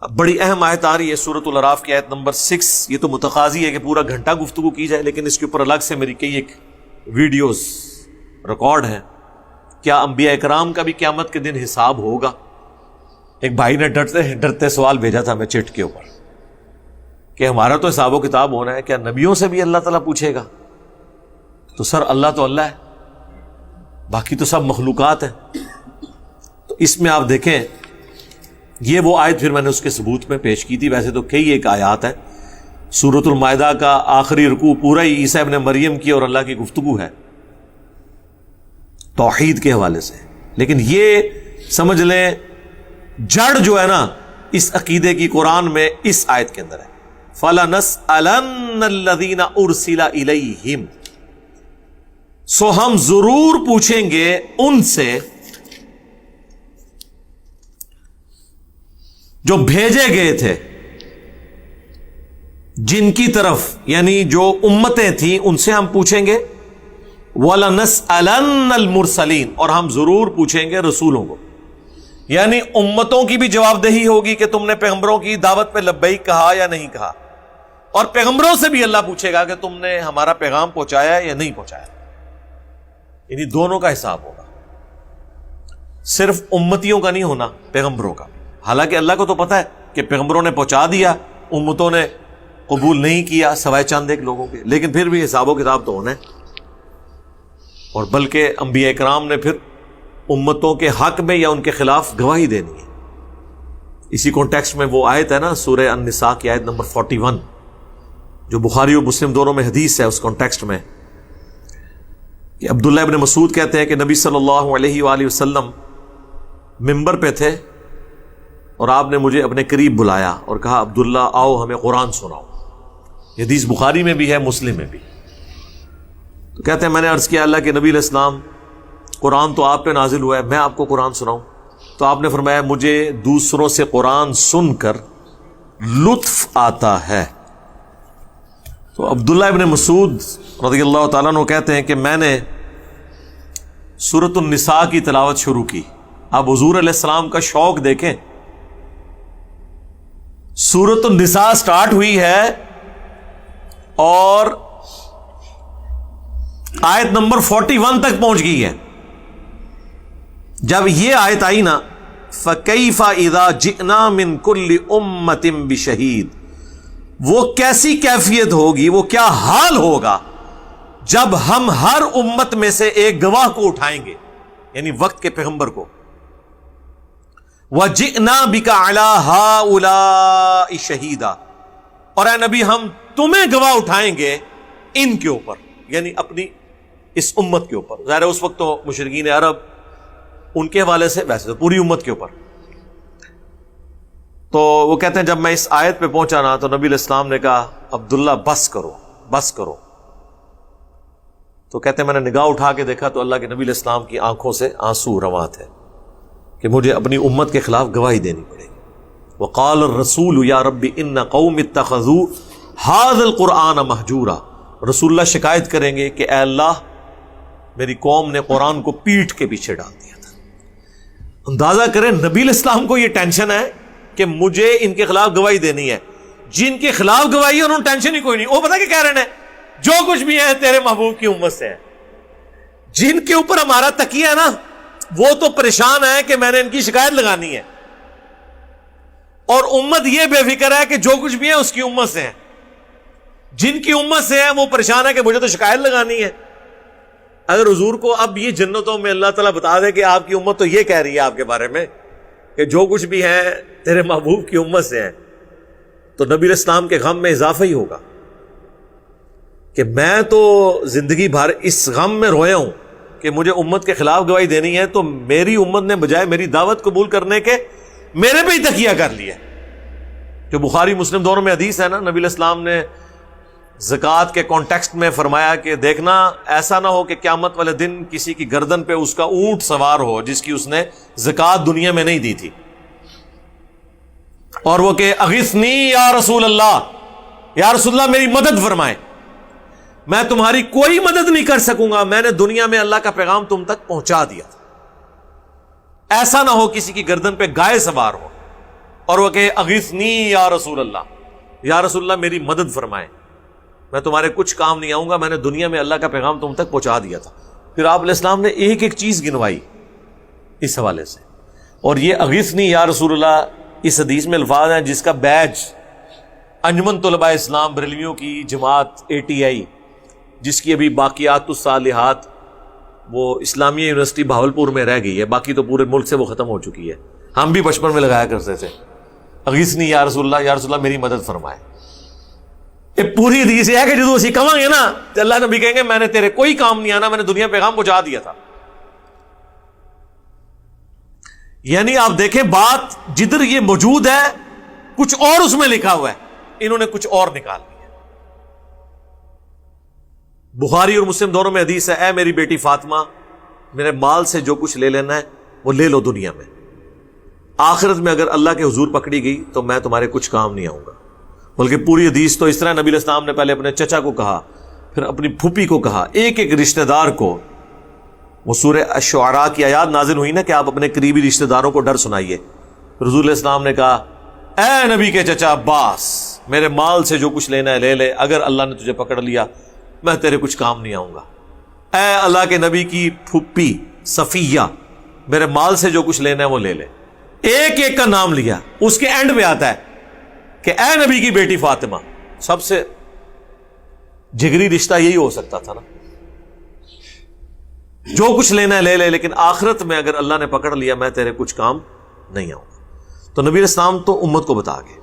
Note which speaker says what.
Speaker 1: اب بڑی اہم آیت آ رہی ہے سورۃ الاعراف کی آیت نمبر 6. یہ تو متقاضی ہے کہ پورا گھنٹہ گفتگو کی جائے، لیکن اس کے اوپر الگ سے میری کئی ایک ویڈیوز ریکارڈ ہیں. کیا انبیاء اکرام کا بھی قیامت کے دن حساب ہوگا؟ ایک بھائی نے ڈرتے سوال بھیجا تھا میں چٹ کے اوپر کہ ہمارا تو حساب و کتاب ہونا ہے، کیا نبیوں سے بھی اللہ تعالیٰ پوچھے گا؟ تو سر اللہ تو اللہ ہے، باقی تو سب مخلوقات ہیں. تو اس میں آپ دیکھیں یہ وہ آیت پھر میں نے اس کے ثبوت میں پیش کی تھی. ویسے تو کئی ایک آیات ہیں. سورۃ المائدہ کا آخری رکوع پورا ہی عیسیٰ ابن مریم کی اور اللہ کی گفتگو ہے توحید کے حوالے سے، لیکن یہ سمجھ لیں جڑ جو ہے نا اس عقیدے کی قرآن میں اس آیت کے اندر ہے. فَلَنَسْأَلَنَّ الَّذِينَ أُرْسِلَ إِلَيْهِمْ، سو ہم ضرور پوچھیں گے ان سے جو بھیجے گئے تھے، جن کی طرف یعنی جو امتیں تھیں ان سے ہم پوچھیں گے. وَلَنَسْأَلَنَّ الْمُرْسَلِينَ، اور ہم ضرور پوچھیں گے رسولوں کو. یعنی امتوں کی بھی جواب دہی ہوگی کہ تم نے پیغمبروں کی دعوت پہ لبیک کہا یا نہیں کہا، اور پیغمبروں سے بھی اللہ پوچھے گا کہ تم نے ہمارا پیغام پہنچایا یا نہیں پہنچایا. یعنی دونوں کا حساب ہوگا، صرف امتیوں کا نہیں ہونا، پیغمبروں کا. حالانکہ اللہ کو تو پتا ہے کہ پیغمبروں نے پہنچا دیا، امتوں نے قبول نہیں کیا سوائے چند ایک لوگوں کے، لیکن پھر بھی حساب و کتاب تو ہونا ہے. اور بلکہ انبیاء کرام نے پھر امتوں کے حق میں یا ان کے خلاف گواہی دینی ہے. اسی کانٹیکسٹ میں وہ آیت ہے نا سورہ النساء کی آیت نمبر 41 جو بخاری اور مسلم دونوں میں حدیث ہے. اس کانٹیکسٹ میں کہ عبداللہ ابن مسعود کہتے ہیں کہ نبی صلی اللہ علیہ وآلہ وسلم ممبر پہ تھے اور آپ نے مجھے اپنے قریب بلایا اور کہا عبداللہ آؤ ہمیں قرآن سناؤ. یہ حدیث بخاری میں بھی ہے مسلم میں بھی. تو کہتے ہیں میں نے عرض کیا اللہ کے نبی علیہ السلام قرآن تو آپ پہ نازل ہوا ہے، میں آپ کو قرآن سناؤں؟ تو آپ نے فرمایا مجھے دوسروں سے قرآن سن کر لطف آتا ہے. تو عبداللہ ابن مسعود رضی اللہ تعالیٰ عنہ کہتے ہیں کہ میں نے سورۃ النساء کی تلاوت شروع کی. آپ حضور علیہ السلام کا شوق دیکھیں، سورۃ النساء سٹارٹ ہوئی ہے اور آیت نمبر 41 تک پہنچ گئی ہے. جب یہ آیت آئی نا فَكَيْفَ إِذَا جِئْنَا مِن كُلِّ أُمَّةٍ بِشَهِيدٍ، وہ کیسی کیفیت ہوگی، وہ کیا حال ہوگا جب ہم ہر امت میں سے ایک گواہ کو اٹھائیں گے، یعنی وقت کے پیغمبر کو. وَجِئْنَا بِكَ عَلَىٰ هَٰؤُلَاءِ شَهِيدًا، اور اے نبی ہم تمہیں گواہ اٹھائیں گے ان کے اوپر، یعنی اپنی اس امت کے اوپر. ظاہر ہے اس وقت تو مشرکین عرب ان کے حوالے سے، ویسے تو پوری امت کے اوپر. تو وہ کہتے ہیں جب میں اس آیت پہ پہنچا نا تو نبی علیہ السلام نے کہا عبداللہ بس کرو بس کرو. تو کہتے ہیں میں نے نگاہ اٹھا کے دیکھا تو اللہ کے نبی علیہ السلام کی آنکھوں سے آنسو رواں تھے کہ مجھے اپنی امت کے خلاف گواہی دینی پڑے گی. وقال الرسول یا رب ان قوم اتخذوا هذا القرآن مہجورا، رسول اللہ شکایت کریں گے کہ اے اللہ میری قوم نے قرآن کو پیٹھ کے پیچھے ڈال دیا تھا. اندازہ کریں نبی علیہ السلام کو یہ ٹینشن ہے کہ مجھے ان کے خلاف گواہی دینی ہے. جن کے خلاف گواہی ہے انہوں نے ٹینشن ہی کوئی نہیں، وہ پتہ کہ کہہ رہے ہیں جو کچھ بھی ہے تیرے محبوب کی امت سے ہے. جن کے اوپر ہمارا تکیہ ہے نا وہ تو پریشان ہے کہ میں نے ان کی شکایت لگانی ہے، اور امت یہ بے فکر ہے کہ جو کچھ بھی ہے اس کی امت سے ہے. جن کی امت سے ہے وہ پریشان ہے کہ مجھے تو شکایت لگانی ہے. اگر حضور کو اب یہ جنتوں میں اللہ تعالیٰ بتا دے کہ آپ کی امت تو یہ کہہ رہی ہے آپ کے بارے میں کہ جو کچھ بھی ہے تیرے محبوب کی امت سے ہے، تو نبی علیہ السلام کے غم میں اضافہ ہی ہوگا کہ میں تو زندگی بھر اس غم میں رویا ہوں کہ مجھے امت کے خلاف گواہی دینی ہے، تو میری امت نے بجائے میری دعوت قبول کرنے کے میرے پہ ہی تکیہ کر لیا. جو بخاری مسلم دونوں میں حدیث ہے نا، نبی علیہ السلام نے زکوٰۃ کے کانٹیکسٹ میں فرمایا کہ دیکھنا ایسا نہ ہو کہ قیامت والے دن کسی کی گردن پہ اس کا اونٹ سوار ہو جس کی اس نے زکوٰۃ دنیا میں نہیں دی تھی، اور وہ کہ اغثنی یا رسول اللہ، یا رسول اللہ میری مدد فرمائے، میں تمہاری کوئی مدد نہیں کر سکوں گا، میں نے دنیا میں اللہ کا پیغام تم تک پہنچا دیا تھا. ایسا نہ ہو کسی کی گردن پہ گائے سوار ہو اور وہ کہ اغثنی یا رسول اللہ، یا رسول اللہ میری مدد فرمائیں، میں تمہارے کچھ کام نہیں آؤں گا، میں نے دنیا میں اللہ کا پیغام تم تک پہنچا دیا تھا۔ پھر آپ علیہ السلام نے ایک ایک چیز گنوائی اس حوالے سے، اور یہ اغثنی یا رسول اللہ اس حدیث میں الفاظ ہیں جس کا بیج انجمن طلباء اسلام بریلویوں کی جماعت ATI، جس کی ابھی باقیات الصالحات وہ اسلامیہ یونیورسٹی بہاولپور میں رہ گئی ہے، باقی تو پورے ملک سے وہ ختم ہو چکی ہے، ہم بھی بچپن میں لگایا کرتے تھے اغثنی یا رسول اللہ، یا رسول اللہ میری مدد فرمائے۔ یہ پوری حدیث یہ ہے کہ جدو اسی کہیں گے نا تو اللہ نبی کہیں گے میں نے تیرے کوئی کام نہیں آنا، میں نے دنیا پیغام پہنچا دیا تھا۔ یعنی آپ دیکھیں بات جدھر یہ موجود ہے کچھ اور اس میں لکھا ہوا ہے، انہوں نے کچھ اور نکال لیا۔ بخاری اور مسلم دونوں میں حدیث ہے، اے میری بیٹی فاطمہ میرے مال سے جو کچھ لے لینا ہے وہ لے لو دنیا میں، آخرت میں اگر اللہ کے حضور پکڑی گئی تو میں تمہارے کچھ کام نہیں آؤں گا۔ بلکہ پوری حدیث تو اس طرح نبی علیہ السلام نے پہلے اپنے چچا کو کہا، پھر اپنی پھوپھی کو کہا، ایک ایک رشتہ دار کو۔ وہ سورہ الشعراء کی آیات نازل ہوئی نا کہ آپ اپنے قریبی رشتہ داروں کو ڈر سنائیے، رسول علیہ السلام نے کہا اے نبی کے چچا عباس میرے مال سے جو کچھ لینا ہے لے لے، اگر اللہ نے تجھے پکڑ لیا میں تیرے کچھ کام نہیں آؤں گا۔ اے اللہ کے نبی کی پھوپھی صفیہ میرے مال سے جو کچھ لینا ہے وہ لے لے، ایک ایک کا نام لیا۔ اس کے اینڈ پہ آتا ہے کہ اے نبی کی بیٹی فاطمہ، سب سے جگری رشتہ یہی ہو سکتا تھا نا، جو کچھ لینا ہے لے لے، لیکن آخرت میں اگر اللہ نے پکڑ لیا میں تیرے کچھ کام نہیں آؤں گا۔ تو نبی علیہ السلام تو امت کو بتا گئے۔